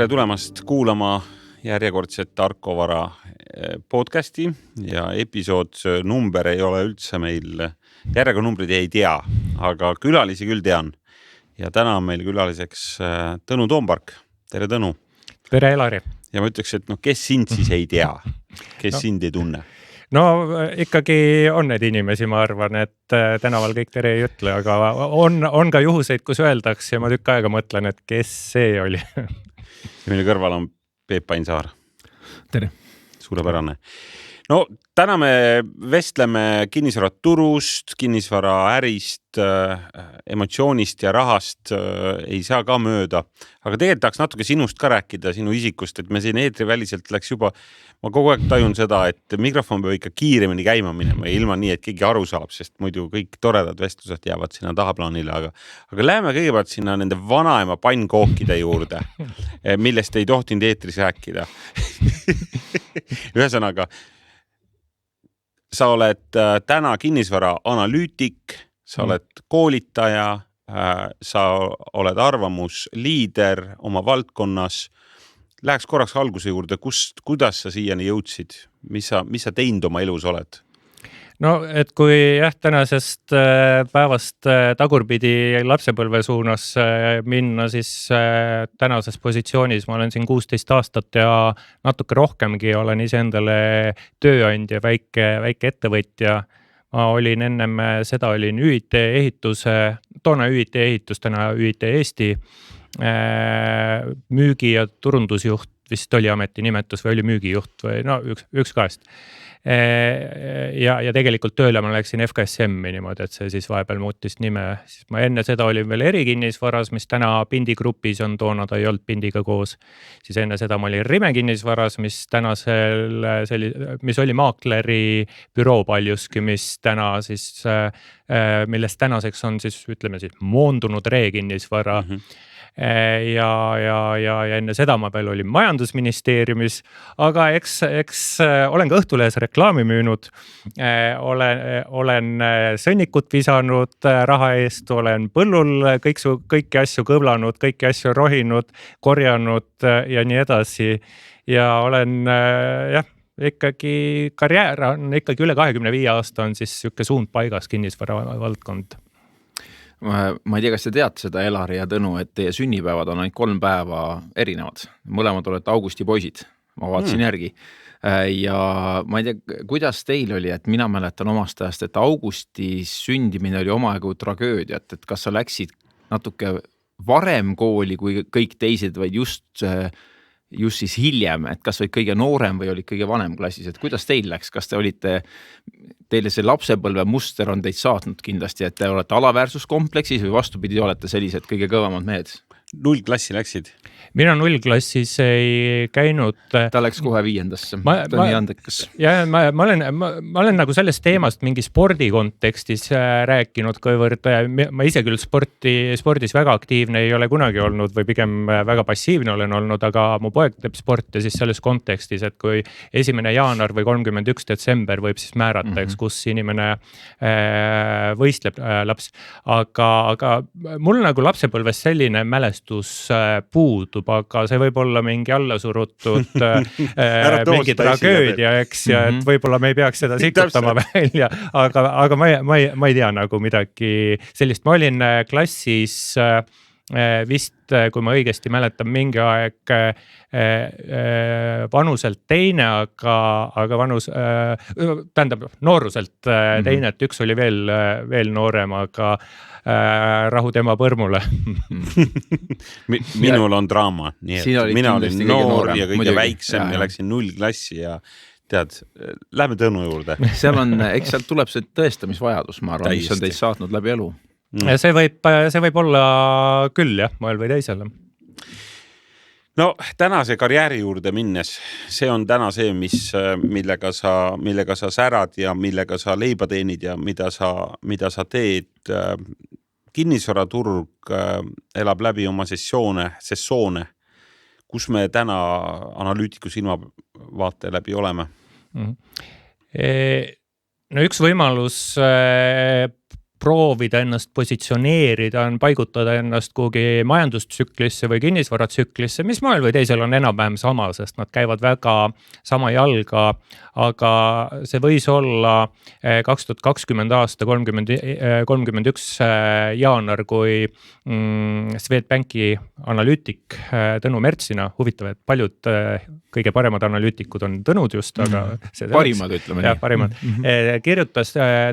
Tere tulemast kuulama järjekordset Tarkovara podcasti ja episood number ei ole üldse meil, järjekornumbrid ei tea, aga külalisi küll tean. Ja täna on meil külaliseks Tõnu Toompark. Tere Tõnu. Tere Elari. Ja ma ütleks, et kes sind siis ei tea, kes sind ei tunne? No ikkagi on need inimesi, ma arvan, et tänaval kõik tere ei ütle, aga on ka juhuseid, kus öeldaks ja ma tükk aega mõtlen, et kes see oli. Ja mille kõrval on Peep Painsaar. Tere. Suurepärane. No täna me vestleme kinnisvara turust, kinnisvara ärist, emotsioonist ja rahast ei saa ka mööda. Aga tegelikult tahaks natuke sinust ka rääkida, sinu isikust, et me siin eetri väliselt läks juba, ma kogu aeg tajun seda, et mikrofon peab ikka kiiremini käima minema ja ilma nii, et keegi aru saab, sest muidu kõik toredad vestlused jäävad sinna tahaplaanile, aga läheme kõigepealt sinna nende vanaema pannkookide juurde, millest ei tohtinud eetris rääkida. Ühesõnaga, sa oled täna kinnisvara analüütik, sa oled koolitaja, sa oled arvamusliider oma valdkonnas. Läheks korraks alguse juurde, kuidas sa siiani jõudsid? Mis sa teinud oma elus oled? No, et kui tänasest päevast tagurpidi lapsepõlve suunas minna, siis tänases positsioonis ma olen siin 16 aastat ja natuke rohkemgi olen iseendale tööandja, väike ettevõtja. Ma olin ennem seda, olin ÜIT ehituse, toona ÜIT ehitus, täna ÜIT Eesti müügi- ja turundusjuht, vist oli ameti nimetus või oli müügijuht või no üks kahest. Ja tegelikult tööle ma läksin FKSM-i niimoodi, et see siis vahepeal muutis nime. Siis ma enne seda olin veel erikinnisvaras, mis täna Pindi grupis on, toona ta ei olnud Pindiga koos. Siis enne seda ma olin Rime kinnisvaras, mis oli maakleri büroo paljuski, mis täna siis, millest tänaseks on siis, ütleme siis, moondunud reekinnisvara. Ja enne seda ma veel olin majandusministeeriumis, aga eks olen ka Õhtulehes reklaami müünud, olen sõnnikut visanud raha eest, olen põllul kõiki asju kõvlanud, kõiki asju rohinud, korjanud ja nii edasi ja olen ikkagi karjäär on ikkagi üle 25 aasta on siis siuke suund paigas kinnisvara valdkond. Ma ei tea, kas te teate seda Elari ja Tõnu, et teie sünnipäevad on ainult 3 päeva erinevad. Mõlemad olete augusti poisid, ma vaatasin järgi. Ja ma ei tea, kuidas teil oli, et mina mäletan omast ajast, et augustis sündimine oli omaegu tragöödiat, et kas sa läksid natuke varem kooli kui kõik teised, vaid just siis hiljem, et kas olid kõige noorem või olid kõige vanem klassis, et kuidas teil läks, kas teile see lapsepõlve muster on teid saatnud kindlasti, et te olete alaväärsuskompleksis või vastupidi olete sellised kõige kõvemad mehed? 0 klassi läksid? Mina 0 klassis ei käinud. Ta läks kohe 5. Ta on nii andekas. Ja ma olen nagu sellest teemast mingi spordi kontekstis rääkinud, kuivõrd ma ise küll spordis väga aktiivne ei ole kunagi olnud või pigem väga passiivne olen olnud, aga mu poeg teeb sporti siis selles kontekstis, et kui 1. jaanuar või 31. detsember võib siis määrata, eks, kus inimene võistleb laps. Aga mul nagu lapsepõlves selline mälestus puudub, aga see võib olla mingi allasurutud mingi tragöödia, eks, ja et võib-olla me ei peaks seda sikutama välja, aga ma ei tea nagu midagi sellist. Ma olin klassis vist, kui ma õigesti mäletan, mingi aeg vanuselt teine, aga tähendab nooruselt teine, et üks oli veel noorem, aga rahu tema põrmule. Minul on draama, nii et mina olin noor ja kõige väiksem ja läksin 0 klassi ja tead, lähme Tõnu juurde. Eks sealt tuleb see tõestamisvajadus, ma arvan, mis on teid saatnud läbi elu. See võib olla küll, jah, moel või teisele. No tänase karjääri juurde minnes, see on täna see, millega sa särad ja millega sa leiba teenid ja mida sa teed. Kinnisvaraturg elab läbi oma sessioone, kus me täna analüütiku silmavaate läbi oleme. No üks võimalus proovida ennast positsioneerida, on paigutada ennast kuhugi majandustsüklisse või kinnisvaratsüklisse, mis moel või teisel on enam-vähem sama, sest nad käivad väga sama jalga, aga see võis olla 2020 aasta 31 jaanuar, kui Swedbanki analüütik Tõnu Mertsina, huvitav, et paljud kõige paremad analüütikud on Tõnud just, aga parimad ütleme nii. Parimad.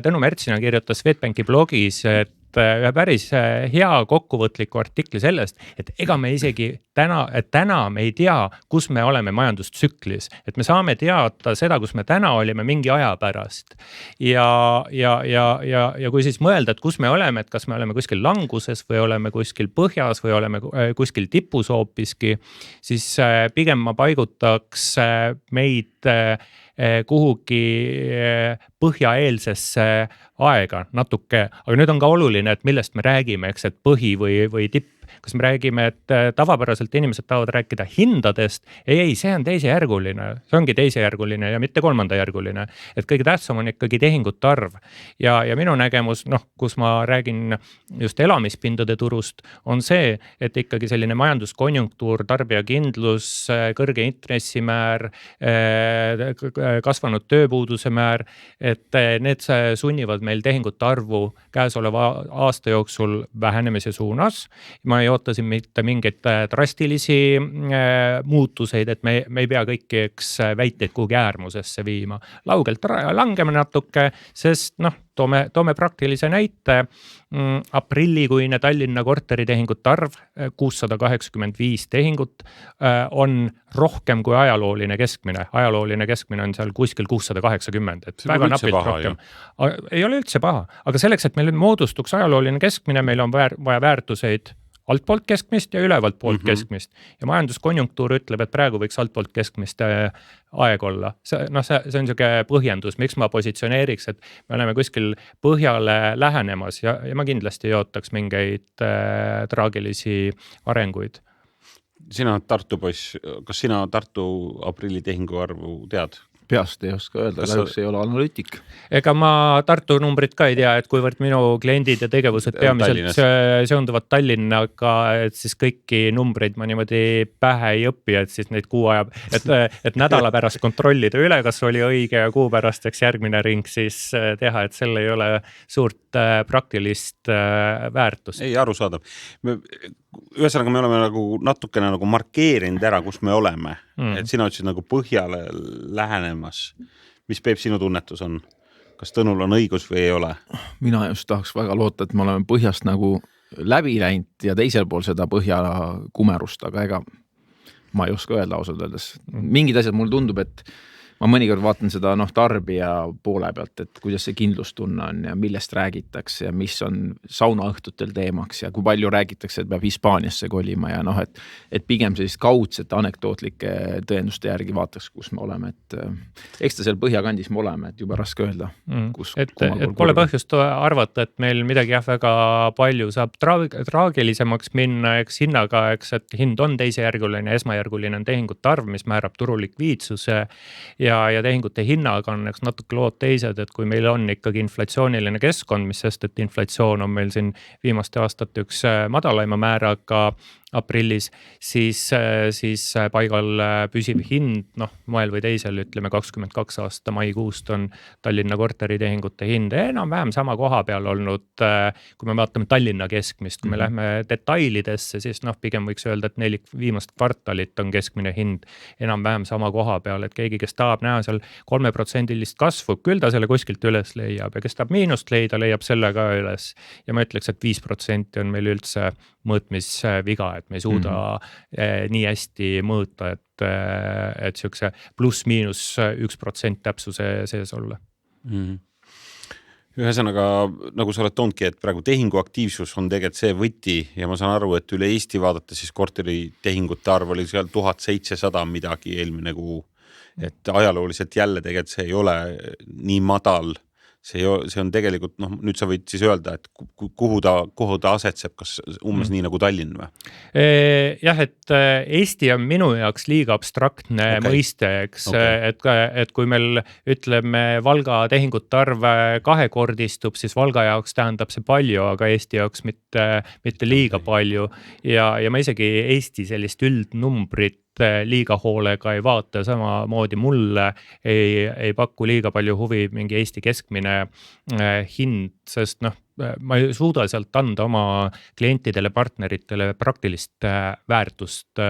Tõnu Mertsina kirjutas Swedbanki blogis, et ühe päris hea kokkuvõtliku artikli sellest, et ega me isegi täna me ei tea, kus me oleme majandustsüklis, et me saame teada seda, kus me täna olime mingi aja pärast. Ja kui siis mõelda, et kus me oleme, et kas me oleme kuskil languses või oleme kuskil põhjas või oleme kuskil tipus hoopiski, siis pigem ma paigutaks meid kuhugi põhjaeelsesse aega natuke, aga nüüd on ka oluline, et millest me räägime, eks, et põhi või tipp. Kas me räägime, et tavapäraselt inimesed tahavad rääkida hindadest? Ei, see on teisejärguline, see ongi teisejärguline ja mitte kolmandajärguline. Et kõige tähtsam on ikkagi tehingute arv. Ja minu nägemus, kus ma räägin just elamispindade turust, on see, et ikkagi selline majanduskonjunktuur, tarbijakindlus, kõrge intressimäär, kasvanud tööpuuduse määr, et need sunnivad meil tehingute arvu käesoleva aasta jooksul vähenemise suunas. Ma ei oota siin mitte mingeid drastilisi muutuseid, et me ei pea kõiki väiteid kuhugi äärmusesse viima. Laugelt langeme natuke, sest toome praktilise näite. Aprillikuine Tallinna korteritehingute arv 685 tehingut on rohkem kui ajalooline keskmine. Ajalooline keskmine on seal kuskil 680, et väga napilt rohkem. Ei ole üldse paha, aga selleks, et meil moodustuks ajalooline keskmine, meil on vaja väärtuseid altpoolt keskmist ja ülevalt poolt keskmist. Ja majanduskonjunktuur ütleb, et praegu võiks altpoolt keskmist aeg olla. See on selline põhjendus, miks ma positsioneeriks, et me oleme kuskil põhjale lähenemas ja ma kindlasti ei ootaks mingeid traagilisi arenguid. Sina Tartu poiss, kas sina Tartu aprilli tehingu arvu tead? Peast ei oska öelda, kahjuks ei ole analüütik. Ega ma Tartu numbrit ka ei tea, et kuivõrd minu kliendid ja tegevused peamiselt seonduvad Tallinnaga, et siis kõiki numbreid ma niimoodi pähe ei õpi, et siis neid kuu ajab, et nädala pärast kontrollida üle, kas oli õige ja kuu pärast järgmine ring siis teha, et selle ei ole suurt praktilist väärtust. Ei, arusaadav. Ühesõnaga me oleme natukene markeerinud ära, kus me oleme. Et sina ütlesid põhjale lähenemas. Mis Peep sinu tunnetus on? Kas Tõnul on õigus või ei ole? Mina just tahaks väga loota, et me oleme põhjast läbi läinud ja teisel pool seda põhja kumerust, aga ega ma ei oska öelda ausalt öeldes. Mingid asjad mulle tundub, et ma mõnikord vaatan seda tarbija poole pealt, et kuidas see kindlustunne on ja millest räägitakse ja mis on saunaõhtutel teemaks ja kui palju räägitakse, et peab Hispaaniasse kolima ja et pigem sellist kaudset anekdootlike tõenduste järgi vaataks, kus me oleme. Et eks ta seal põhjakandis me oleme, et juba raske öelda. Et pole põhjust arvata, et meil midagi väga palju saab traagilisemaks minna, eks hinnaga, et hind on teisejärguline, esmajärguline on tehingute arv, mis määrab turu likviidsuse ja tehingute hinnaga on natuke lood teised, et kui meil on ikkagi inflatsiooniline keskkond, mis sest, et inflatsioon on meil siin viimaste aastate üks madalaima määraga aprillis, siis paigal püsiv hind, moel või teisel, ütleme 22 aasta maikuust on Tallinna korteritehingute hind enam-vähem sama koha peal olnud, kui me vaatame Tallinna keskmist, kui me lähme detailidesse, siis pigem võiks öelda, et viimast kvartalit on keskmine hind enam-vähem sama koha peal, et keegi, kes tahab näha seal 3% kasvu, küll ta selle kuskilt üles leiab ja kes tahab miinust leida, leiab selle ka üles. Ja ma ütleks, et 5% on meil üldse mõõtmisviga, et me ei suuda nii hästi mõõta, et siukse pluss-miinus 1% täpsuse sees olla. Ühesõnaga, nagu sa oled toonudki, et praegu tehinguaktiivsus on tegelikult see võti ja ma saan aru, et üle Eesti vaadata siis korteritehingute arv oli seal 1700 midagi eelmine kuu, et ajalooliselt jälle tegelikult see ei ole nii madal see on tegelikult, nüüd sa võid siis öelda, et kuhu ta asetseb, kas umbes nii nagu Tallinn või? Jah, et Eesti on minu jaoks liiga abstraktne mõiste, eks, et kui meil ütleme Valga tehingute arv kahekordistub, siis Valga jaoks tähendab see palju, aga Eesti jaoks mitte liiga palju ja ma isegi Eesti sellist üldnumbrit liiga hoolega ei vaata, samamoodi mulle ei paku liiga palju huvi mingi Eesti keskmine hind, sest ma ei suuda sealt anda oma klientidele, partneritele praktilist väärtust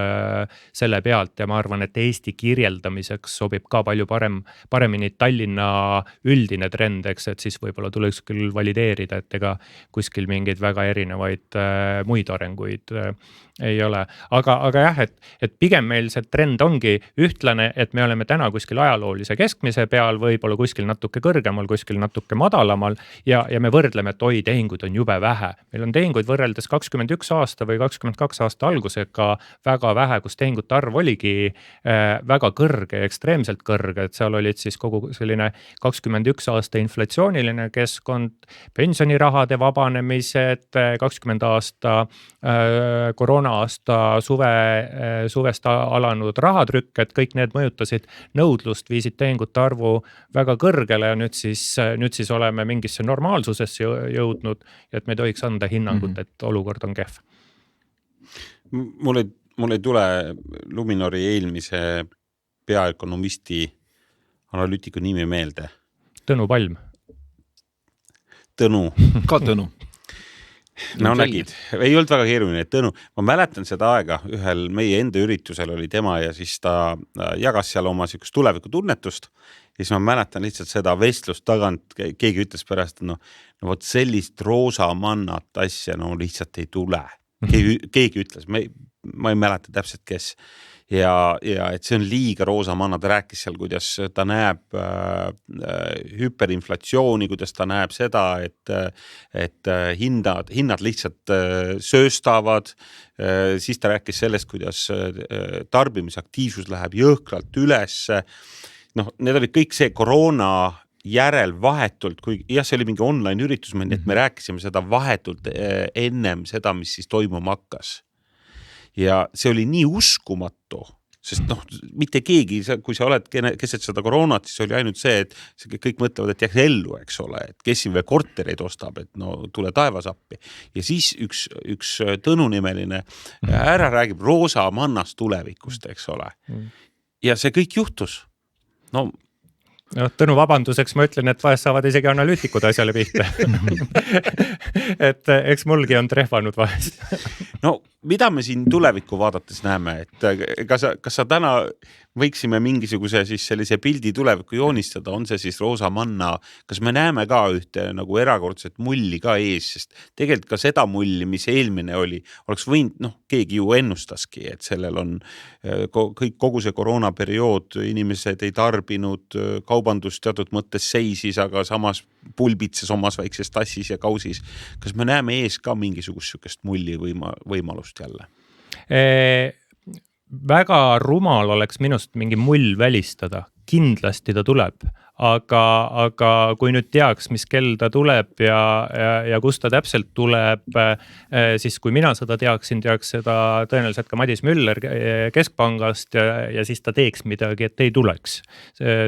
selle pealt ja ma arvan, et Eesti kirjeldamiseks sobib ka palju paremini Tallinna üldine trend, eks, et siis võib-olla tuleks küll valideerida, et ega kuskil mingeid väga erinevaid muid arenguid ei ole. Aga jah, et pigem meil see trend ongi ühtlane, et me oleme täna kuskil ajaloolise keskmise peal, võib-olla kuskil natuke kõrgemal, kuskil natuke madalamal ja me võrdleme, et tehinguid on jube vähe. Meil on tehinguid võrreldes 21 aasta või 22 aasta algusega väga vähe, kus tehingute arv oligi väga kõrge, ekstreemselt kõrge, et seal olid siis kogu selline 21 aasta inflatsiooniline keskkond, pensionirahade vabanemised, 20 aasta koroona aasta suvest alanud rahatrükk, et kõik need mõjutasid nõudlust, viisid tehingute arvu väga kõrgele ja nüüd siis oleme mingisse normaalsusesse jõudnud, et me ei tohiks anda hinnangut, et olukord on kehv. Mul ei tule Luminori eelmise peaökonomisti analüütiku nimi meelde. Tõnu Palm. Tõnu. Ka Tõnu. No nägid, ei olnud väga keeruline, et Tõnu, ma mäletan seda aega, ühel meie enda üritusel oli tema ja siis ta jagas seal oma sükust tulevikutunnetust ja siis ma mäletan lihtsalt seda vestlust tagant, keegi ütles pärast, no vot sellist roosa mannat asja lihtsalt ei tule. Keegi ütles, ma ei mäleta täpselt, kes. Ja et see on liiga roosa manna, ta rääkis seal, kuidas ta näeb hüperinflatsiooni, kuidas ta näeb seda, et hinnad lihtsalt sööstavad, siis ta rääkis sellest, kuidas tarbimisaktiivsus läheb jõhkralt üles. Need olid kõik see koroona järel vahetult, kui see oli mingi online üritus, et me rääkisime seda vahetult ennem seda, mis siis toimuma hakkas. Ja see oli nii uskumatu, sest mitte keegi, kui sa oled keset seda koroonat, siis oli ainult see, et kõik mõtlevad, et jääks ellu, eks ole, et kes siin veel kortereid ostab, et tule taevas appi. Ja siis üks Tõnu nimeline ära räägib roosa mannast tulevikust, eks ole. Ja see kõik juhtus. Tõnu vabanduseks ma ütlen, et vahest saavad isegi analüütikud asjale pihta. Et eks mulgi on trehvanud vahest. Mida me siin tulevikku vaadates näeme, et kas sa täna võiksime mingisuguse siis sellise pildi tulevikku joonistada, on see siis roosa manna, kas me näeme ka ühte nagu erakordset mulli ka ees, sest tegelikult ka seda mulli, mis eelmine oli, oleks võinud, keegi ju ennustaski, et sellel on kogu see koroonaperiood, inimesed ei tarbinud, kaubandus teatud mõttes seisis, aga samas pulbitses omas väikses tassis ja kausis. Kas me näeme ees ka mingisugust sükest mulli võimalust jälle? Väga rumal oleks minust mingi mull välistada. Kindlasti ta tuleb, aga kui nüüd teaks, mis kell ta tuleb ja kus ta täpselt tuleb, siis kui mina seda teaks seda tõenäoliselt ka Madis Müller Keskpangast ja siis ta teeks midagi, et ei tuleks.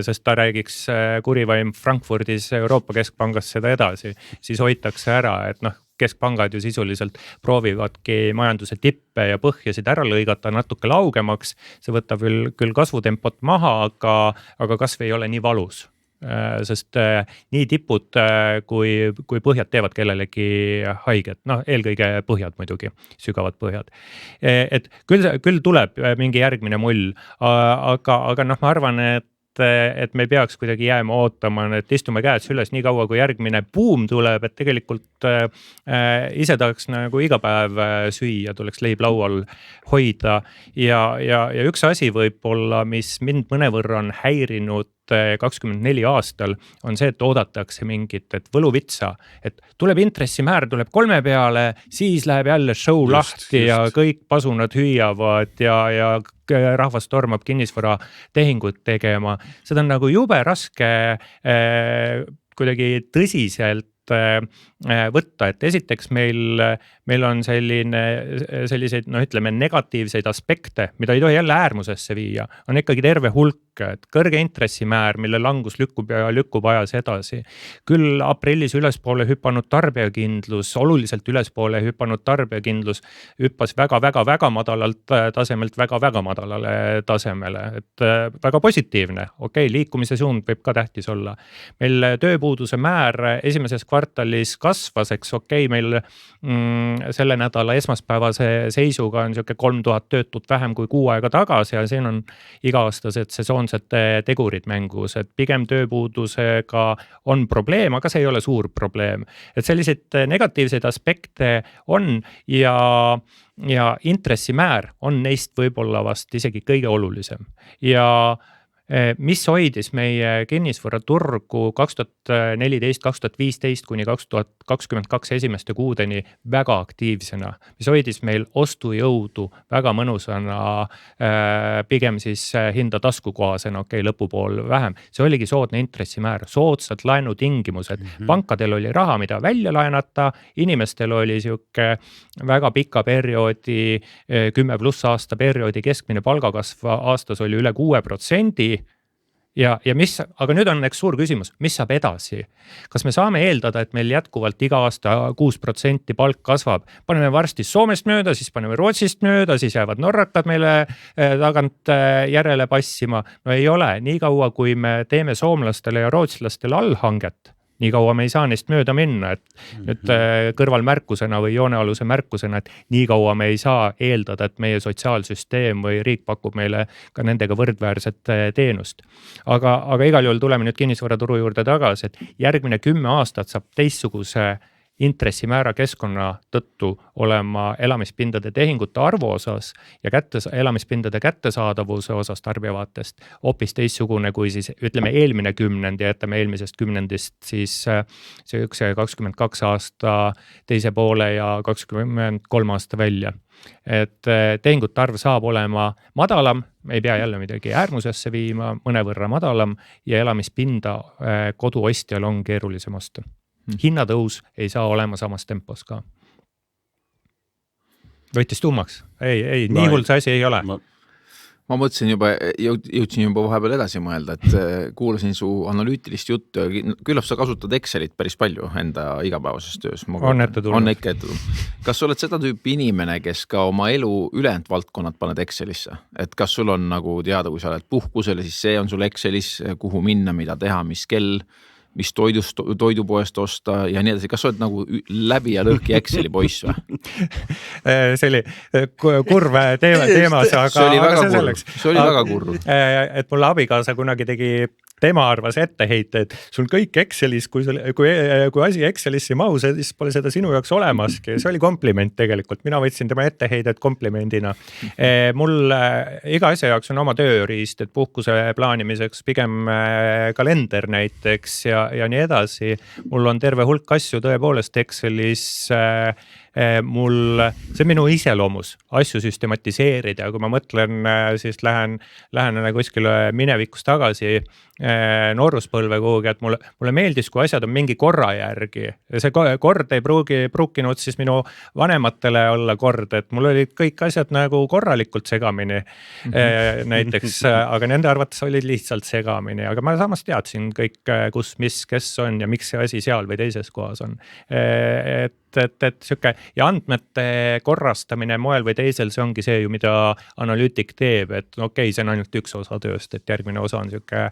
Sest ta räägiks kurivaim Frankfurdis Euroopa Keskpangast seda edasi, siis hoitakse ära, et keskpangad ju sisuliselt proovivadki majanduse tippe ja põhjasid ära lõigata natuke laugemaks. See võtab küll kasvutempot maha, aga kasv ei ole nii valus. Sest nii tipud kui põhjad teevad kellelegi haiget. Eelkõige põhjad muidugi, sügavad põhjad. Et küll tuleb mingi järgmine mull, aga ma arvan, et me peaks kuidagi jääma ootama, et istume käed süles nii kaua, kui järgmine buum tuleb, et tegelikult ise tahaks nagu iga päev süüa, tuleks leib laual hoida ja üks asi võib-olla, mis mind mõnevõrra on häirinud 24 aastal, on see, et oodatakse mingit, et võluvitsa, et tuleb intressimäär, tuleb 3 peale, siis läheb jälle show lahti ja kõik pasunad hüüavad ja rahvas tormab kinnisvara tehingut tegema. Seda on nagu jube raske kuidagi tõsiselt võtta, et esiteks meil on selliseid, ütleme negatiivseid aspekte, mida ei tohi jälle äärmusesse viia, on ikkagi terve hulk, et kõrge intressimäär, mille langus lükkub ja lükkub ajas edasi. Küll aprillis ülespoole hüpanud tarbijakindlus, oluliselt ülespoole hüpanud tarbijakindlus hüppas väga madalalt tasemelt väga madalale tasemele, et väga positiivne, liikumise suund võib ka tähtis olla. Meil tööpuuduse määr esimeses kvartalis kasvas, eks meil selle nädala esmaspäevase seisuga on 3000 töötut vähem kui kuu aega tagasi ja siin on iga-aastased sesoonsed tegurid mängus, et pigem tööpuudusega on probleem, aga see ei ole suur probleem. Et selliseid negatiivseid aspekte on ja intressimäär on neist võib-olla vast isegi kõige olulisem ja mis hoidis meie kinnisvaraturgu 2014-2015 kuni 2022 esimeste kuudeni väga aktiivsena, mis hoidis meil ostujõudu väga mõnusana, pigem siis hinda taskukohasena, lõpupool vähem. See oligi soodne intressimäär, soodsad laenutingimused. Pankadel oli raha, mida välja laenata, inimestel oli siuke väga pika perioodi, 10+ aasta perioodi keskmine palgakasv aastas oli üle 6%. Aga nüüd on üks suur küsimus, mis saab edasi? Kas me saame eeldada, et meil jätkuvalt iga aasta 6% palk kasvab? Paneme varsti Soomest mööda, siis paneme Rootsist mööda, siis jäävad norrakad meile tagant järele passima. No ei ole, nii kaua kui me teeme soomlastele ja rootslastele allhanget, nii kaua me ei saa neist mööda minna, et nüüd kõrvalmärkusena või joonealuse märkusena, et nii kaua me ei saa eeldada, et meie sotsiaalsüsteem või riik pakub meile ka nendega võrdväärset teenust. Aga igal juhul tuleme nüüd kinnisvaraturu juurde tagasi, et järgmine 10 aastat saab teistsuguse intressimäära keskkonna tõttu olema elamispindade tehingute arvu osas ja elamispindade kättesaadavuse osas tarbijavaatest hoopis teistsugune kui siis ütleme eelmine kümnend ja jätame eelmisest kümnendist siis see 22 aasta teise poole ja 23 aasta välja. Et tehingute arv saab olema madalam, me ei pea jälle midagi äärmusesse viima, mõnevõrra madalam ja elamispinda koduostjal on keerulisem osta. Hinnatõus ei saa olema samas tempos ka. Võitis tuumaks? Ei, nii hull see asi ei ole. Ma mõtlesin jõudsin juba vahepeal edasi mõelda, et kuulasin su analüütilist juttu ja küllap sa kasutad Excelit päris palju enda igapäevases töös. On ette tulnud. On ikka ette tulnud. Kas sa oled seda tüüpi inimene, kes ka oma elu ülejäänud valdkonnad paned Excelisse? Et kas sul on nagu teada, kui sa oled puhkusele, siis see on sul Excelis, kuhu minna, mida teha, mis kell, mis toidupoest osta ja nii edasi. Kas sa oled nagu läbi ja lõhki Exceli poiss või? See oli kurv teemas, aga see oli väga kurv. Et mul abikaasa kunagi tegi, tema arvas etteheite, et sul kõik Excelis, kui asi Excelisse mahu, siis pole seda sinu jaoks olemaski. See oli kompliment tegelikult. Mina võtsin tema etteheidet komplimendina. Mul iga asja jaoks on oma tööriist, et puhkuse plaanimiseks pigem kalender näiteks ja nii edasi. Mul on terve hulk asju tõepoolest Excelis see on minu iseloomus asju süstematiseerida ja kui ma mõtlen, siis lähen kuskile minevikus tagasi nooruspõlve kuhugi, et mulle meeldis, kui asjad on mingi korra järgi ja see kord ei pruukinud siis minu vanematele olla kord, et mul olid kõik asjad nagu korralikult segamini näiteks, aga nende arvates olid lihtsalt segamini, aga ma samas teadsin kõik, kus, mis, kes on ja miks see asi seal või teises kohas on. Et siuke ja andmete korrastamine moel või teisel, see ongi see ju, mida analüütik teeb, et see on ainult üks osa tööst, et järgmine osa on siuke,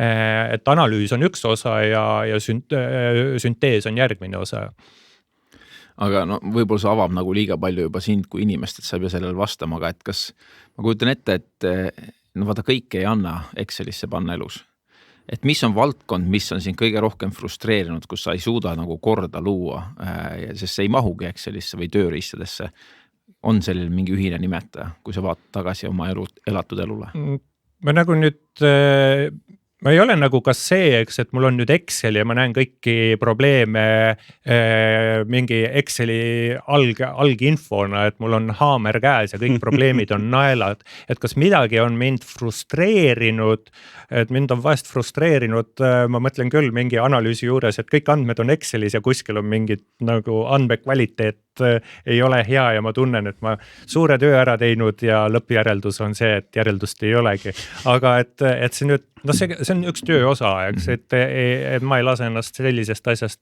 et analüüs on üks osa ja süntees on järgmine osa. Aga võib-olla see avab nagu liiga palju juba sind kui inimest, et sa ei pea sellele vastama, aga et kas ma kujutan ette, et vaata kõike ei anna Excelisse panna elus. Et mis on valdkond, mis on siin kõige rohkem frustreerinud, kus sa ei suuda nagu korda luua, sest see ei mahugi Excelisse või tööriistadesse. On sellel mingi ühine nimetaja, kui sa vaatad tagasi oma elatud elule? Ma nagu nüüd ma ei ole nagu kas see, eks, et mul on nüüd Excel ja ma näen kõiki probleeme mingi Exceli alginfona, et mul on haamer käes ja kõik probleemid on naelad. Et kas midagi on mind frustreerinud, et mind on vahest frustreerinud, ma mõtlen küll mingi analüüsi juures, et kõik andmed on Excelis ja kuskil on mingid nagu andmekvaliteet ei ole hea ja ma tunnen, et ma suure töö ära teinud ja lõppjäreldus on see, et järeldust ei olegi. Aga et see nüüd, no see on üks töö osa, eks, et ma ei lase ennast sellisest asjast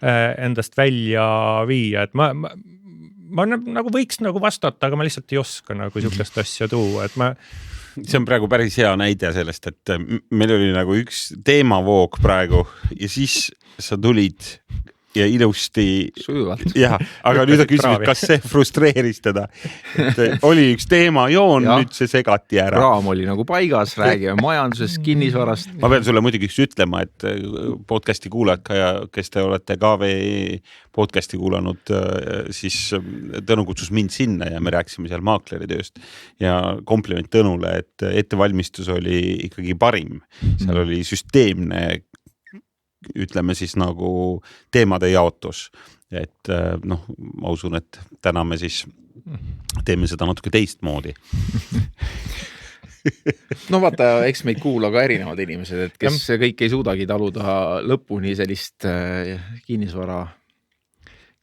endast välja viia, et ma nagu võiks nagu vastata, aga ma lihtsalt ei oska nagu sihukest asja tuua, et see on praegu päris hea näide sellest, et meil oli nagu üks teemavoog praegu ja siis sa tulid ja ilusti sujuvalt. Jah, aga nüüd on küsimus, kas see frustreeris teda. Et oli üks teemajoon, nüüd see segati ära. Raam oli nagu paigas, räägime majandusest, kinnisvarast. Ma pean sulle muidugi ütlema, et podcasti kuulad ka ja kes te olete KVE podcasti kuulanud, siis Tõnu kutsus mind sinna ja me rääkisime seal maakleri tööst ja kompliment Tõnule, et ettevalmistus oli ikkagi parim. Seal oli süsteemne ütleme siis nagu teemade jaotus, et noh, ma usun, et täna me siis teeme seda natuke teistmoodi. No vaata, eks meid kuula ka erinevad inimesed, et kes kõik ei suudagi taluda lõpuni sellist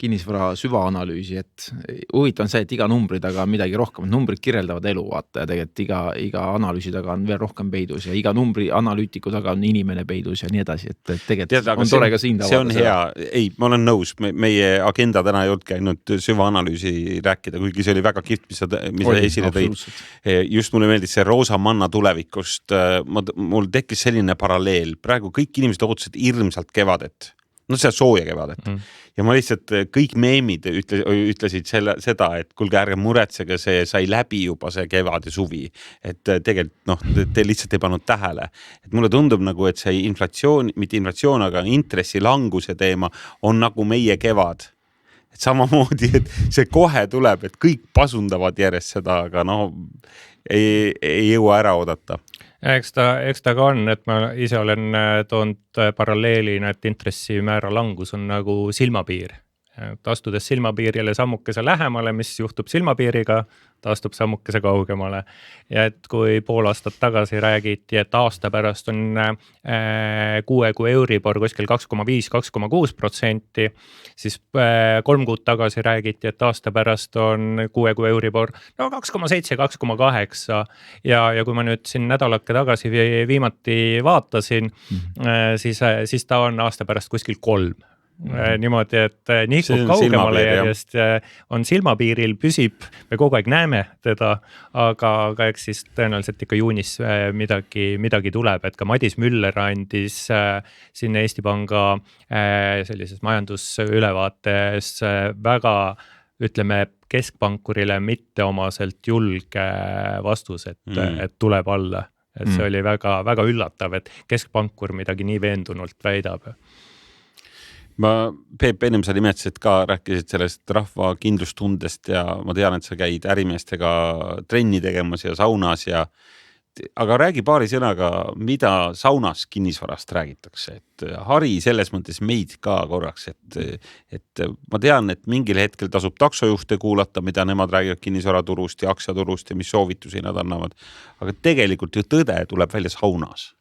kinnisvara süvaanalüüsi, et huvitav on see, et iga numbri taga on midagi rohkem, numbrid kirjeldavad elu, vaata, ja tegelikult iga analüüsi taga on veel rohkem peidus ja iga numbri analüütiku taga on inimene peidus ja nii edasi, et tegelikult on tore ka siin see on hea, ei, ma olen nõus, meie agenda täna ei olnud käinud süvaanalüüsi rääkida, kuigi see oli väga kiht, mis sa esile tõid. Just mulle meeldis see roosa manna tulevikust, mul tekkis selline paralleel, praegu kõik inimesed ootasid hirmsalt kevadet, no see sooja kevadet. Ja ma lihtsalt kõik meemid ütlesid seda, et kuulge ärge muretsege, see sai läbi juba see kevad ja suvi. Et tegelikult te lihtsalt ei pannud tähele. Et mulle tundub nagu, et see inflatsioon, mitte inflatsioon, aga intressi languse teema on nagu meie kevad. Et samamoodi, et see kohe tuleb, et kõik pasundavad järjest seda, aga ei jõua ära oodata. Eks ta ka on, et ma ise olen toonud paralleelina, et intressimäära langus on nagu silmapiir. Astudes silmapiirile sammukese lähemale, mis juhtub silmapiiriga, ta astub sammukese kaugemale. Ja et kui pool aastat tagasi räägiti, et aasta pärast on 6 kuu Euribor kuskil 2,5-2,6%, siis 3 kuud tagasi räägiti, et aasta pärast on 6 kuu Euribor 2,7-2,8 ja kui ma nüüd siin nädalake tagasi viimati vaatasin, siis ta on aasta pärast kuskil 3. Niimoodi, et nihkub kaugemale järjest on silmapiiril, püsib, me kogu aeg näeme teda, aga eks siis tõenäoliselt ikka juunis midagi tuleb, et ka Madis Müller andis sinna Eesti Panga sellises majandusülevaates väga, ütleme, keskpankurile mitteomaselt julge vastus, et tuleb alla. Et see oli väga, väga üllatav, et keskpankur midagi nii veendunult väidab. Peep, ennem sa nimetasid ka, rääkisid sellest rahva kindlustundest ja ma tean, et sa käid ärimeestega trenni tegemas ja saunas aga räägi paari sõnaga, mida saunas kinnisvarast räägitakse, et hari selles mõttes meid ka korraks, et ma tean, et mingil hetkel tasub taksojuhte kuulata, mida nemad räägivad kinnisvaraturust ja aktsiaturust ja mis soovitusi nad annavad, aga tegelikult ju tõde tuleb välja saunas.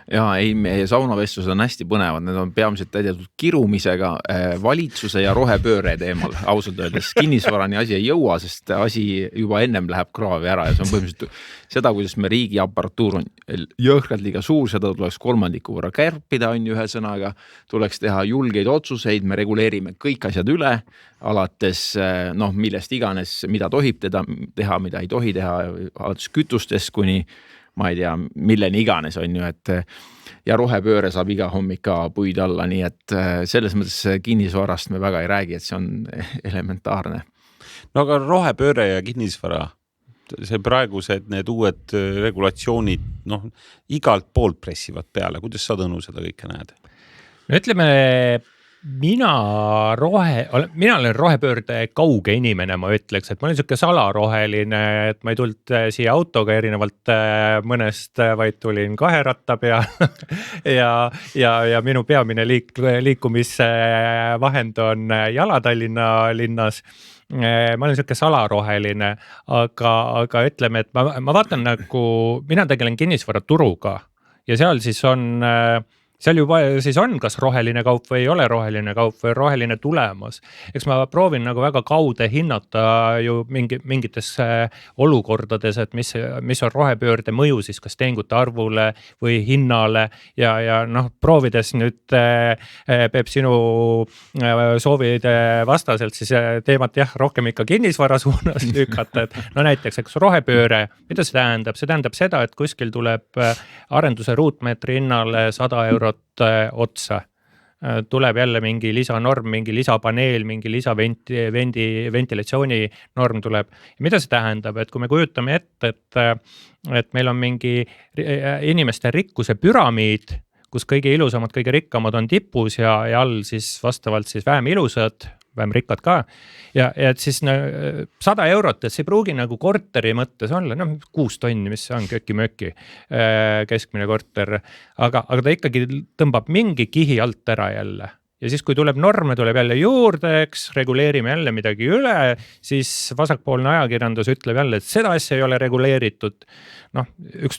Jaa, ei, meie saunavestlused on hästi põnevad, need on peamiselt täidetud kirumisega valitsuse ja rohepööre teemal, ausalt öeldes kinnisvarani asi ei jõua, sest asi juba ennem läheb kraavi ära ja see on põhimõtteliselt seda, kuidas me riigi aparatuur on jõhkralt liiga suur, seda tuleks 3% võrra kärpida, on ühe sõnaga, tuleks teha julgeid otsuseid, me reguleerime kõik asjad üle, alates millest iganes, mida tohib teha, mida ei tohi teha, alates kütustest kuni ma ei tea, milleni iganes on ju, et ja rohepööre saab iga hommik ka puid alla, nii et selles mõttes kinnisvarast me väga ei räägi, et see on elementaarne. No aga rohepööre ja kinnisvara, see praegused need uued regulatsioonid, igalt poolt pressivad peale, kuidas sa Tõnu seda kõike näed? No ütleme, mina olen rohepöörde kauge inimene, ma ütleks, et ma olen siuke salaroheline, et ma ei tulnud siia autoga erinevalt mõnest, vaid tulin 2 ratta peal ja minu peamine liikumisvahend on jala Tallinna linnas. Ma olen siuke salaroheline, aga ütleme, et ma vaatan nagu, mina tegelen kinnisvaraturuga ja seal siis seal juba siis on kas roheline kaup või ei ole roheline kaup või roheline tulemas. Eks ma proovin nagu väga kaude hinnata ju mingites olukordades, et mis on rohepöörde mõju siis kas tehingute arvule või hinnale ja proovides nüüd Peep sinu soovide vastaselt siis teemat rohkem ikka kinnisvara suunas lükata, et näiteks, eks rohepööre, mida see tähendab? See tähendab seda, et kuskil tuleb arenduse ruutmeetri hinnale 100 € otsa. Tuleb jälle mingi lisanorm, mingi lisapaneel, mingi ventilatsiooni norm tuleb. Ja mida see tähendab, et kui me kujutame ette, et meil on mingi inimeste rikkuse püramiid, kus kõige ilusamad, kõige rikkamad on tipus ja all siis vastavalt siis vähem ilusad, vähem rikkad ka. Ja et siis 100 €, et see ei pruugi nagu korteri mõttes olla, 6 tonni, mis see on köki-möki keskmine korter, aga ta ikkagi tõmbab mingi kihi alt ära jälle. Ja siis, kui tuleb norme, tuleb jälle juurde, eks, reguleerime jälle midagi üle, siis vasakpoolne ajakirjandus ütleb jälle, et seda asja ei ole reguleeritud. Üks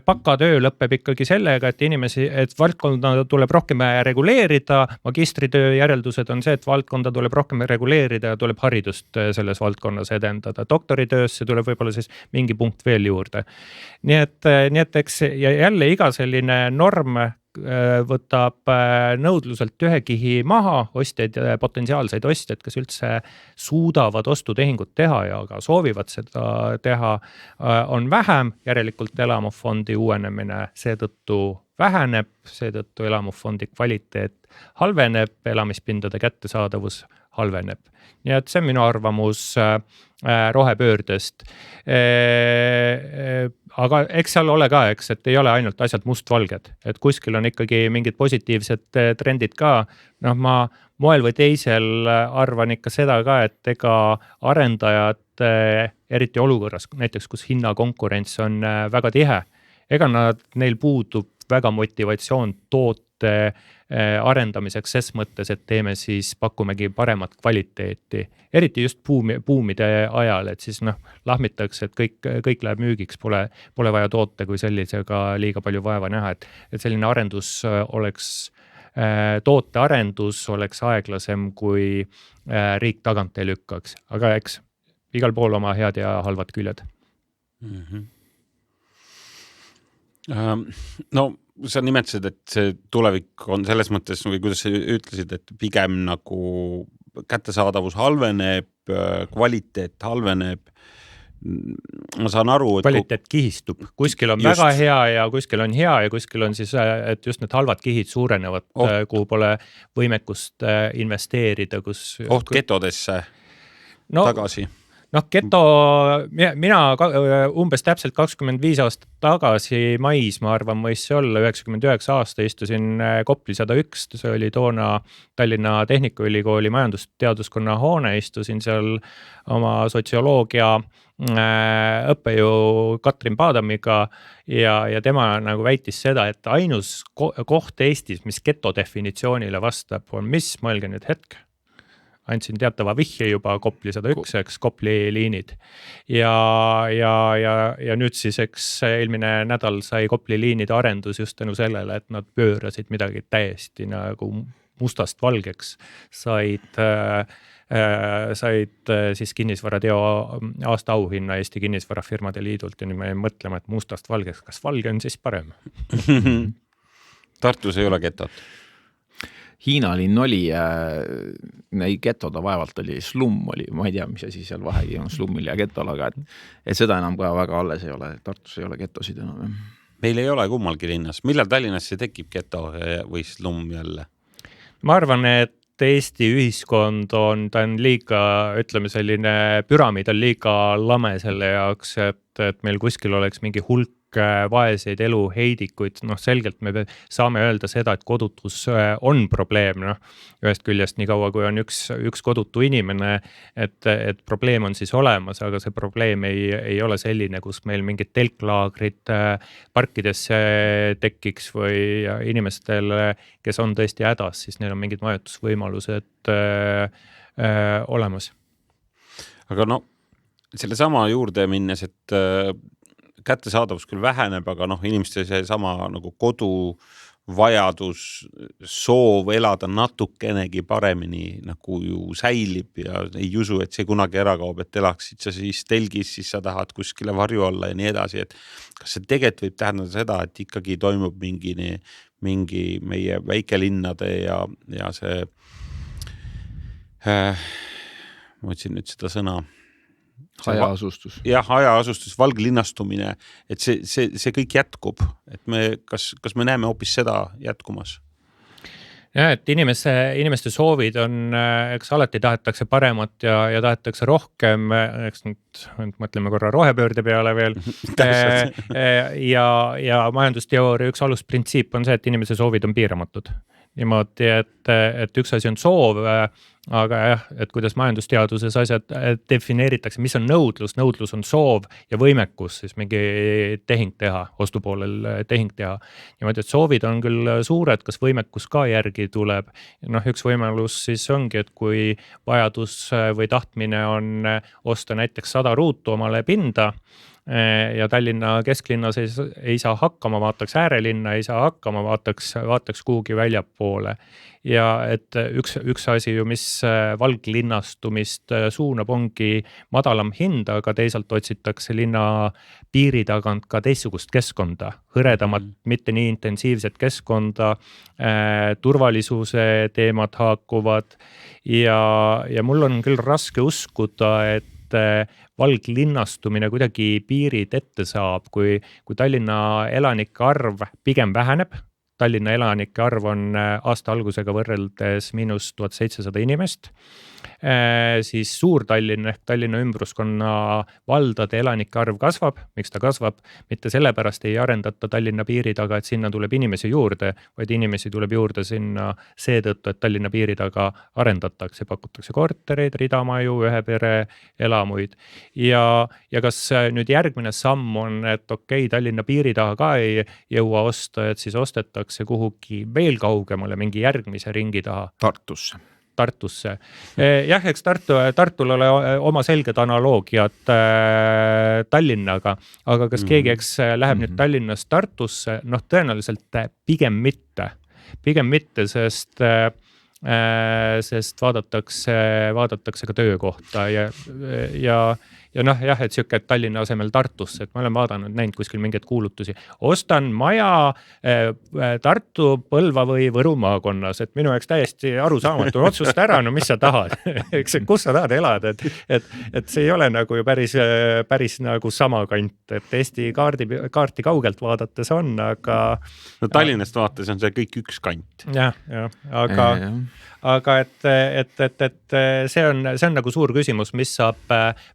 pakatöö lõpeb ikkagi sellega, et valdkonda tuleb rohkem reguleerida, magistritöö järeldused on see, et valdkonda tuleb rohkem reguleerida ja tuleb haridust selles valdkonnas edendada. Doktoritöösse tuleb võib-olla siis mingi punkt veel juurde. Nii et eks ja jälle iga selline norm võtab nõudluselt ühe kihi maha, ostjaid, potentsiaalseid ostjaid, kes üldse suudavad ostutehingut teha ja ka soovivad seda teha, on vähem, järelikult elamufondi uuenemine seetõttu väheneb, seetõttu elamufondi kvaliteet halveneb, elamispindade kättesaadavus halveneb. Nii et see on minu arvamus rohepöördest. Aga eks seal ole ka, eks, et ei ole ainult asjad mustvalged, et kuskil on ikkagi mingid positiivsed trendid ka. Ma moel või teisel arvan ikka seda ka, et ega arendajad eriti olukorras, näiteks kus hinnakonkurents on väga tihe, ega neil puudub väga motivatsioon toote arendamiseks ses mõttes, et teeme siis, pakumegi paremat kvaliteeti, eriti just buumide ajal, et siis lahmitakse, et kõik läheb müügiks, pole vaja toote kui sellisega liiga palju vaeva näha, et selline arendus oleks, tootearendus oleks aeglasem, kui riik tagant ei lükkaks, aga eks igal pool oma head ja halvad küljed. Sa nimetasid, et see tulevik on selles mõttes, või kuidas sa ütlesid, et pigem nagu kättesaadavus halveneb, kvaliteet halveneb. Ma saan aru, et kvaliteet kihistub, kuskil on just väga hea ja kuskil on hea ja kuskil on siis, et just need halvad kihid suurenevad, kuhu pole võimekust investeerida, kus getodesse tagasi. Geto, mina umbes täpselt 25 aastat tagasi mais, ma arvan, võis see olla 99 aasta, istusin Kopli 101, see oli toona Tallinna Tehnikaülikooli majandusteaduskonna hoone, istusin seal oma sotsioloogia õppejõu Katrin Paadamiga ja tema nagu väitis seda, et ainus koht Eestis, mis geto definitsioonile vastab, on mis, mõelge nüüd hetk. Andsin teatava vihje juba Kopli 101, eks, Kopli liinid. Ja nüüd siis, eks eelmine nädal sai Kopli liinide arendus just tänu sellele, et nad pöörasid midagi täiesti nagu mustast valgeks, said siis kinnisvarateo aasta auhinna Eesti kinnisvarafirmade liidult ja nüüd me mõtleme, et mustast valgeks, kas valge on siis parem? Tartus ei ole getot. Hiina linn oli, getoda vaevalt oli, slum oli, ma ei tea, mis asi seal vahegi on slummil ja getol, aga et seda enam ka väga alles ei ole, Tartus ei ole getosid enam. Meil ei ole kummalgi linnas. Millal Tallinnas see tekib geto või slum jälle? Ma arvan, et Eesti ühiskond ta on liiga, ütleme selline püramiid on liiga lame selle jaoks, et meil kuskil oleks mingi hulk vaeseid eluheidikuid, noh selgelt me saame öelda seda, et kodutus on probleem, noh ühest küljest nii kaua, kui on üks kodutu inimene, et probleem on siis olemas, aga see probleem ei ole selline, kus meil mingid telklaagrid parkidesse tekiks või inimestel, kes on tõesti hädas, siis neil on mingid majutusvõimalused olemas. Aga no selle sama juurde minnes, et kättesaadavus küll väheneb, aga noh, inimeste see sama nagu koduvajadus, soov elada natukenegi paremini nagu ju säilib ja ei usu, et see kunagi ära kaob, et elaksid sa siis telgis, siis sa tahad kuskile varju olla ja nii edasi, et kas see tegelikult võib tähendada seda, et ikkagi toimub mingi meie väikelinnade ja see ma otsin nüüd seda sõna hajaasustus. Jah, hajaasustus, valglinnastumine, et see kõik jätkub, et kas me näeme hoopis seda jätkumas? Ja, et inimeste soovid on, eks alati tahetakse paremat ja tahetakse rohkem, eks nüüd mõtleme korra rohepöörde peale veel. ja majandusteooria üks alusprintsiip on see, et inimese soovid on piiramatud. Niimoodi, et üks asi on soov, aga jah, et kuidas majandusteaduses asjad defineeritakse, mis on nõudlus on soov ja võimekus siis mingi tehing teha, ostupoolel tehing teha. Niimoodi, et soovid on küll suured, kas võimekus ka järgi tuleb. Noh, üks võimalus siis ongi, et kui vajadus või tahtmine on osta näiteks 100 ruutu omale pinda, ja Tallinna kesklinnas ei saa hakkama, vaataks äärelinna, ei saa hakkama, vaataks kuhugi väljapoole. Ja et üks asi ju, mis valglinnastumist suunab, ongi madalam hind, aga teisalt otsitakse linna piiri tagant ka teistsugust keskkonda, hõredamat, mitte nii intensiivset keskkonda, turvalisuse teemad haakuvad ja mul on küll raske uskuda, et valglinnastumine kuidagi piirid ette saab, kui Tallinna elanike arv pigem väheneb. Tallinna elanike arv on aasta algusega võrreldes -1700 inimest. Siis Suur-Tallinn ehk Tallinna ümbruskonna valdade elanike arv kasvab. Miks ta kasvab? Mitte sellepärast ei arendata Tallinna piiri taga, et sinna tuleb inimesi juurde, vaid inimesi tuleb juurde sinna seetõttu, et Tallinna piiri taga arendatakse, pakutakse kortereid, ridamaju, ühe pere elamuid. Ja kas nüüd järgmine samm on, et okei, Tallinna piiri taga ka ei jõua osta, et siis ostetakse kuhugi veel kaugemale mingi järgmise ringi taha. Tartusse. Jah, eks Tartul ole oma selged analoogiad Tallinnaga, aga kas keegi läheb nüüd Tallinnast Tartusse? Noh, tõenäoliselt pigem mitte, sest vaadatakse ka töökohta ja noh, jah, et siuke Tallinna asemel Tartusse, et ma olen näinud kuskil mingeid kuulutusi. Ostan maja Tartu, Põlva või Võru maakonnas, et minu jaoks täiesti arusaamatu, otsusta ära, no mis sa tahad, eks kus sa tahad elada, et see ei ole nagu ju päris nagu sama kant, et Eesti kaarti kaugelt vaadates on, aga no Tallinnast vaates on see kõik üks kant. Jah, aga et see on nagu suur küsimus, mis saab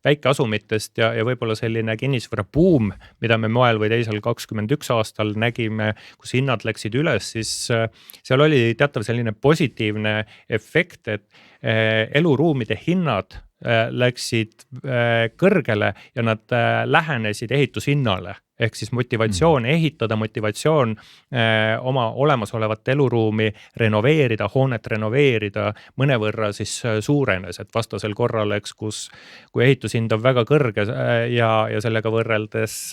väikeasumitest ja võib-olla selline kinnisvara buum, mida me moel või teisel 21 aastal nägime, kus hinnad läksid üles, siis seal oli teatav selline positiivne efekt, et eluruumide hinnad läksid kõrgele ja nad lähenesid ehitushinnale. Ehk siis motivatsioon ehitada, motivatsioon oma olemasolevat eluruumi renoveerida, hoonet renoveerida mõnevõrra siis suurenes, et vastasel korral, eks, kui ehitushind on väga kõrge ja sellega võrreldes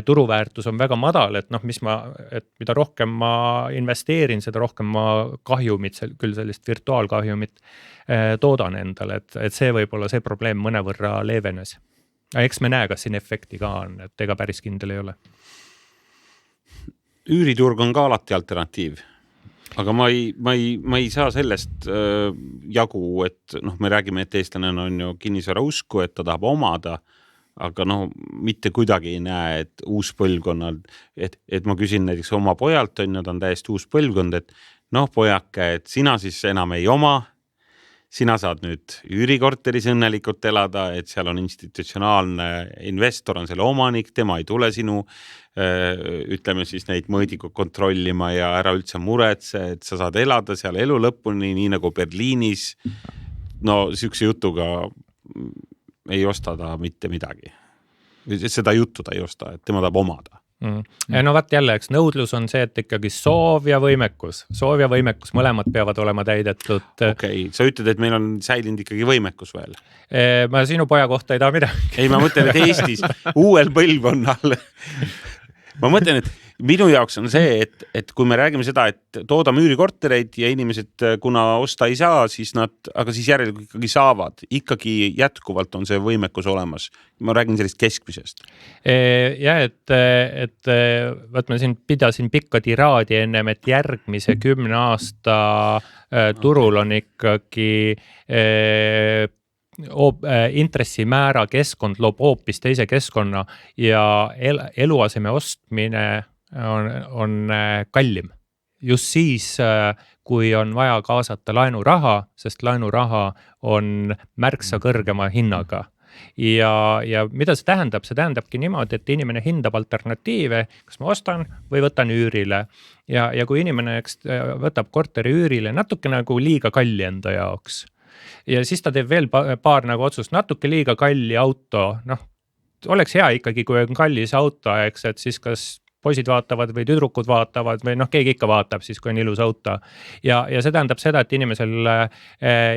turuväärtus on väga madal, et noh, mida rohkem ma investeerin, seda rohkem ma kahjumit, küll sellist virtuaalkahjumit toodan endale, et see võib-olla see probleem mõnevõrra leevenes. Eks me näe, kas siin efekti ka on, et ega päris kindel ei ole. Üüriturg on ka alati alternatiiv, aga ma ei saa sellest jagu, et noh, me räägime, et eestlane on ju kinnisvara usku, et ta tahab omada, aga noh, mitte kuidagi ei näe, et uus põlvkonnal, et ma küsin näiteks oma pojalt, on täiesti uus põlvkond, et noh, pojake, et sina siis enam ei oma, sina saad nüüd üürikorteris õnnelikult elada, et seal on institutsionaalne investor, on selle omanik, tema ei tule sinu ütleme siis neid mõõdikud kontrollima ja ära üldse muretse, et sa saad elada seal elu lõpuni, nii nagu Berliinis. No sihukese jutuga ei osta ta mitte midagi. Seda juttu ta ei osta, et tema tahab omada. No vaat jälle, eks nõudlus on see, et ikkagi soov ja võimekus mõlemad peavad olema täidetud. Okei, sa ütled, et meil on säilinud ikkagi võimekus veel. Ma sinu poja kohta ei taha midagi. Ei, ma mõtlen, et Eestis uuel põlvkonnal ma mõtlen, et minu jaoks on see, et kui me räägime seda, et toodame üürikortereid ja inimesed kuna osta ei saa, siis aga siis järelikult ikkagi saavad. Ikkagi jätkuvalt on see võimekus olemas. Ma räägin sellist keskmisest. Ja, et võt ma siin pidasin pikka tiraadi ennem, et järgmise 10 aasta turul on ikkagi intressimäära keskkond loob hoopis teise keskkonna ja eluaseme ostmine on kallim. Just siis, kui on vaja kaasata laenuraha, sest laenuraha on märksa kõrgema hinnaga. Ja mida see tähendab? See tähendabki niimoodi, et inimene hindab alternatiive, kas ma ostan või võtan üürile. Ja kui inimene võtab korteri üürile natuke nagu liiga kalli enda jaoks. Ja siis ta teeb veel paar nagu otsust, natuke liiga kalli auto, oleks hea ikkagi, kui on kallis auto, eks, et siis kas poisid vaatavad või tüdrukud vaatavad või keegi ikka vaatab siis, kui on ilus auto. Ja see tähendab seda, et inimesel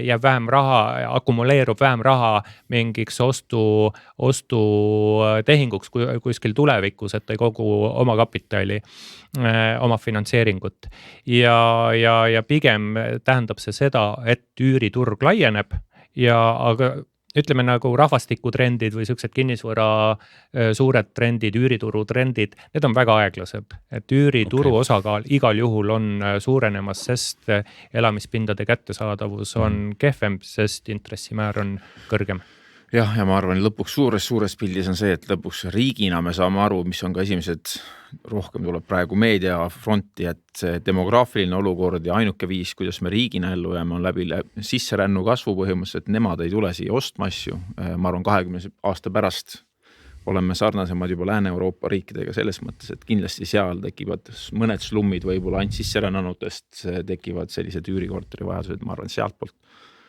jääb vähem raha, akumuleerub vähem raha mingiks ostutehinguks kuskil tulevikus, et ei kogu oma kapitali, oma finantseeringut. Ja pigem tähendab see seda, et üüriturg laieneb aga ütleme nagu rahvastikutrendid või sellised kinnisvara suured trendid, üürituru trendid, need on väga aeglased. Et üürituru osakaal igal juhul on suurenemas, sest elamispindade kättesaadavus on kehvem, sest intressimäär on kõrgem. Ja ma arvan, lõpuks suures pildis on see, et lõpuks riigina me saame aru, mis on ka esimesed, rohkem tuleb praegu meediafronti, et see demograafiline olukord ja ainuke viis, kuidas me riigina ellu jääme, on läbi sisserännu kasvu põhimõtteliselt, et nemad ei tule siia ostma asju. Ma arvan, 20 aasta pärast oleme sarnasemad juba Lääne-Euroopa riikidega selles mõttes, et kindlasti seal tekivad mõned slummid võib-olla ainult sisserännanutest, tekivad sellised üürikorteri vajadused, ma arvan, sealt poolt.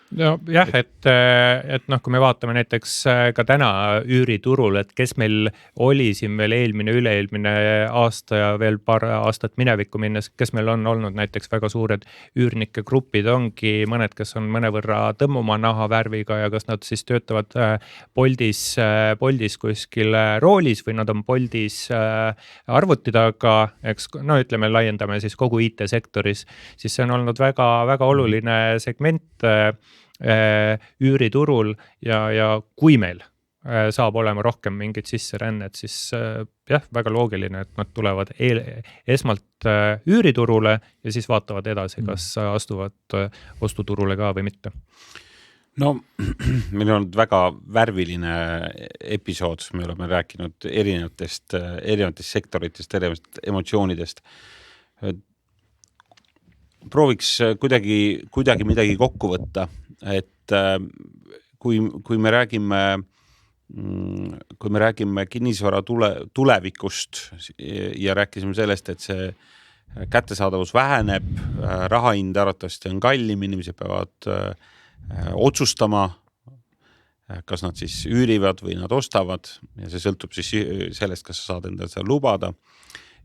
No jah, et kui me vaatame näiteks ka täna üüriturul, et kes meil oli siin veel üle-eelmine aasta ja veel paar aastat minevikku minnes, kes meil on olnud näiteks väga suured üürnike grupid, ongi mõned, kes on mõnevõrra tõmmuma nahavärviga ja kas nad siis töötavad Boltis kuskil roolis või nad on Boltis arvuti taga, eks ütleme, laiendame siis kogu IT-sektoris, siis see on olnud väga, väga oluline segment üüriturul ja kui meil saab olema rohkem mingit sisserännet, siis väga loogiline, et nad tulevad esmalt üüriturule ja siis vaatavad edasi, kas astuvad ostuturule ka või mitte. No, meil on väga värviline episood, me oleme rääkinud erinevatest sektoritest, erinevatest emotsioonidest. Prooviks kuidagi midagi kokku võtta, et kui me räägime kinnisvara tulevikust ja rääkisime sellest, et see kättesaadavus väheneb, rahahind arvatavasti on kallim, inimesed peavad otsustama, kas nad siis üürivad või nad ostavad ja see sõltub siis sellest, kas sa saad endale seda lubada.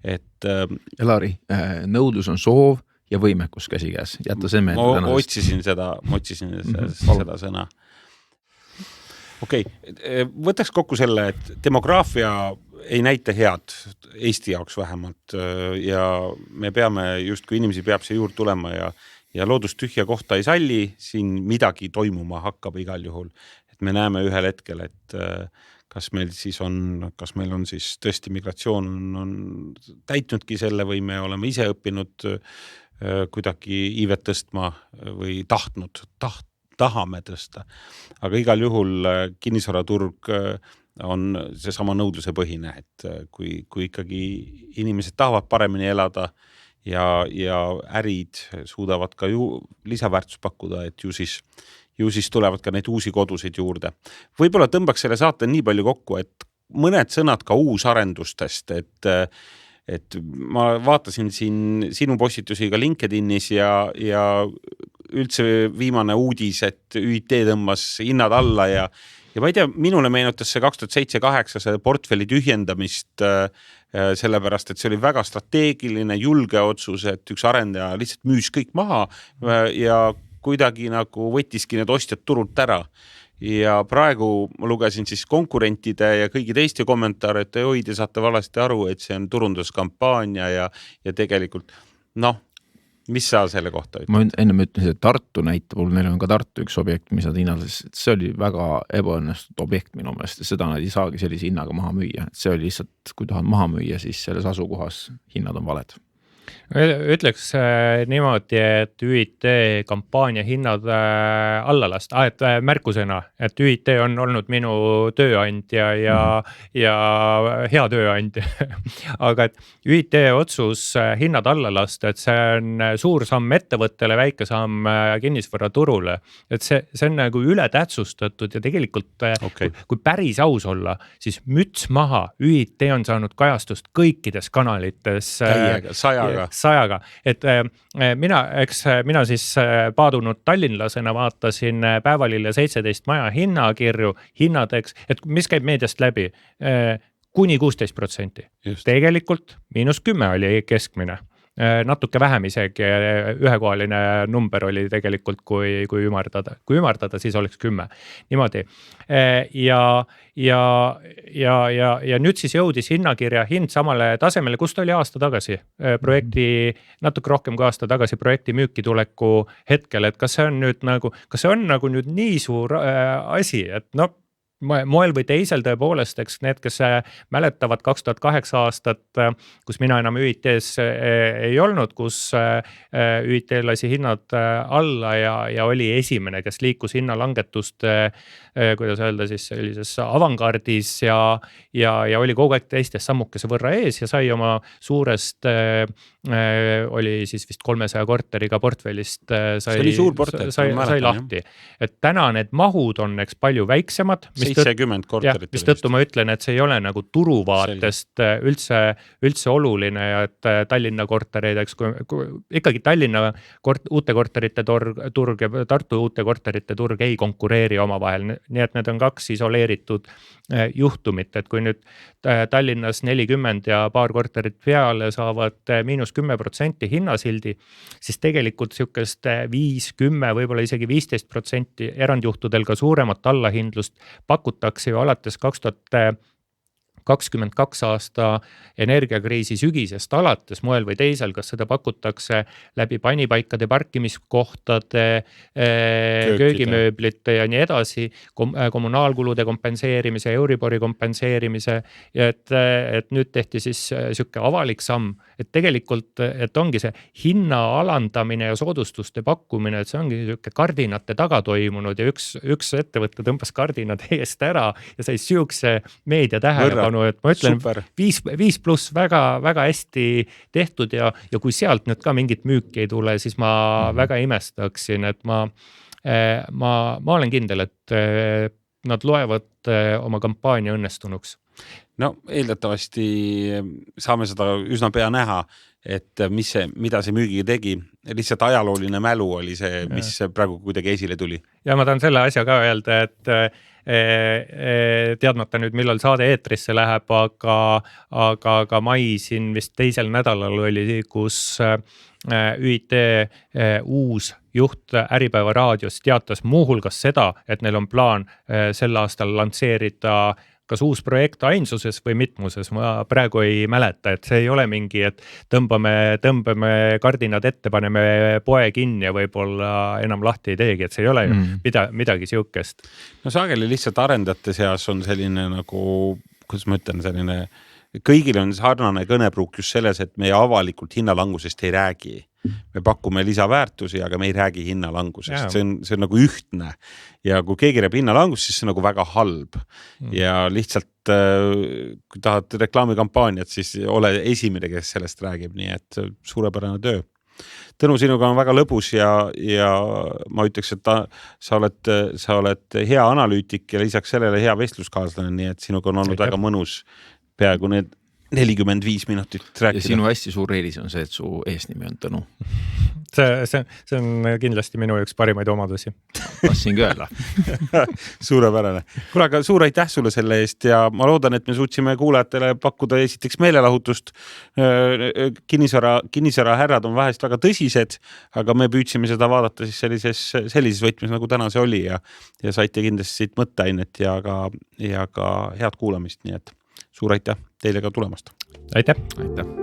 Elari, nõudlus on soov ja võimekus käsikäes. Jätta see meelde tänasest. Ma otsisin seda sõna. Okei, võtaks kokku selle, et demograafia ei näita head Eesti jaoks vähemalt ja me peame justkui inimesi peab see juurde tulema ja loodustühja kohta ei salli, siin midagi toimuma hakkab igal juhul. Et me näeme ühel hetkel, et kas meil on siis tõesti migratsioon on täitnudki selle või me oleme ise õppinud kuidagi iivet tõstma või tahame tõsta. Aga igal juhul kinnisvaraturg on see sama nõudluse põhine, et kui ikkagi inimesed tahavad paremini elada ja ärid suudavad ka ju lisaväärtus pakkuda, et ju ju siis tulevad ka neid uusi kodusid juurde. Võib-olla tõmbaks selle saate nii palju kokku, et mõned sõnad ka uusarendustest, et ma vaatasin siin sinu postitusi ka LinkedInis ja üldse viimane uudis, et ÜIT tõmbas hinnad alla ja ma ei tea, minule meenutas see 2007-2008 see portfelli tühjendamist, sellepärast, et see oli väga strateegiline, julge otsus, et üks arendaja lihtsalt müüs kõik maha ja kuidagi nagu võttiski need ostjad turult ära. Ja praegu ma lugesin siis konkurentide ja kõigi teiste kommentaare, et te saate valesti aru, et see on turunduskampaania ja tegelikult, mis sa selle kohta ütled? Ma enne ütlesin, et Tartu näitab, neil on ka Tartu üks objekt, mis nad hinnases, et see oli väga ebaõnnestunud objekt minu meelest ja seda nad ei saagi sellise hinnaga maha müüa. See oli lihtsalt, kui tahad maha müüa, siis selles asukohas hinnad on valed. Ütleks niimoodi, et ÜIT kampaania hinnad alla lasta, et märkusena, et ÜIT on olnud minu tööandja ja hea tööandja. Aga et ÜIT otsus hinnad alla lasta, et see on suur samm ettevõttele, väike samm kinnisvaraturule. Et see on nagu üle tähtsustatud ja tegelikult kui päris aus olla, siis müts maha, ÜIT on saanud kajastust kõikides kanalites. Sajaga. Et mina siis paadunud tallinlasena vaatasin Päevalille 17 maja hinnakirju hinnadeks, et mis käib meediast läbi? Kuni 16%. Just. Tegelikult -10 oli keskmine. Natuke vähem isegi, ühekohaline number oli tegelikult, kui ümardada. Kui ümardada, siis oleks 10. Niimoodi. Ja nüüd siis jõudis hinnakirja hind samale tasemele, kus ta oli aasta tagasi. Projekti, natuke rohkem kui aasta tagasi projekti müüki tuleku hetkel, et kas see on nüüd nii suur asi, et moel või teisel tõepoolest, eks need, kes mäletavad 2008 aastat, kus mina enam ÜIT-s ei olnud, kus ÜIT lasi hinnad alla ja oli esimene, kes liikus hinnalangetust, kuidas öelda siis sellises avangardis ja oli kogu aeg teistest sammukese võrra ees ja sai oma suurest, oli siis vist 300 korteriga portfellist sai lahti. Et täna need mahud on eks palju väiksemad, 70 korterit. Mis tõttu ma ütlen, et see ei ole nagu turuvaatest üldse oluline ja et Tallinna kortereid, eks ikkagi Tallinna uute korterite turg ja Tartu uute korterite turg ei konkureeri omavahel. Nii et need on kaks isoleeritud juhtumit, et kui nüüd Tallinnas 40 ja paar korterit peale saavad -10% hinnasildi, siis tegelikult sihukest 5-10, võib-olla isegi 15% erandjuhtudel ka suuremat allahindlust pakutakse ju alates 2022 aasta energiakriisi sügisest alates moel või teisel, kas seda pakutakse läbi panipaikade, parkimiskohtade, köögimööblite ja nii edasi, kommunaalkulude kompenseerimise, Euribori kompenseerimise ja et nüüd tehti siis sihuke avalik samm, et tegelikult, et ongi see hinna alandamine ja soodustuste pakkumine, et see ongi sihuke kardinate taga toimunud ja üks ettevõtte tõmbas kardinad eest ära ja sai sihukese meedia tähelepanu, et ma ütlen 5+ väga hästi tehtud ja kui sealt nüüd ka mingit müüki ei tule, siis ma väga imestaksin, et ma olen kindel, et nad loevad oma kampaania õnnestunuks. No eeldatavasti saame seda üsna pea näha, et mida see müügiga tegi. Lihtsalt ajalooline mälu oli see, mis praegu kuidagi esile tuli. Ja ma tahan selle asja ka öelda, et teadmata nüüd, millal saade eetrisse läheb, aga mai siin vist teisel nädalal oli, kus ÜIT uus juht Äripäeva raadios teatas muuhulgas seda, et neil on plaan sel aastal lansseerida kas uus projekt ainsuses või mitmuses, ma praegu ei mäleta, et see ei ole mingi, et tõmbame kardinad ette, paneme poe kinni ja võib-olla enam lahti ei teegi, et see ei ole midagi sihukest. No sageli lihtsalt arendajate seas on selline nagu, kuidas ma ütlen, selline, kõigil on sarnane kõnepruuk just selles, et meie avalikult hinnalangusest ei räägi. Me pakume lisaväärtusi, aga me ei räägi hinnalangusest. See on nagu ühtne. Ja kui keegi rääb hinnalangust, siis see on nagu väga halb. Ja lihtsalt, kui tahad reklaamikampaaniat, siis ole esimene, kes sellest räägib. Nii et suurepärane töö. Tõnu, sinuga on väga lõbus ja ma ütleks, et sa oled hea analüütik ja lisaks sellele hea vestluskaaslane, nii et sinuga on olnud väga mõnus peaaegu need 45 minutit rääkida. Ja sinu hästi suur eelis on see, et su eesnimi on Tõnu. See on kindlasti minu üks parimaid omadusi. Tahtsingi öelda. Suurepärane. Kuule, aga suur aitäh sulle selle eest ja ma loodan, et me suutsime kuulajatele pakkuda esiteks meelelahutust. Kinnisvara härrad on vahest väga tõsised, aga me püüdsime seda vaadata siis sellises võtmes, nagu täna see oli ja saite kindlasti siit mõtteainet ja ka head kuulamist, nii et suur aitäh teile ka tulemast. Aitäh! Aitäh!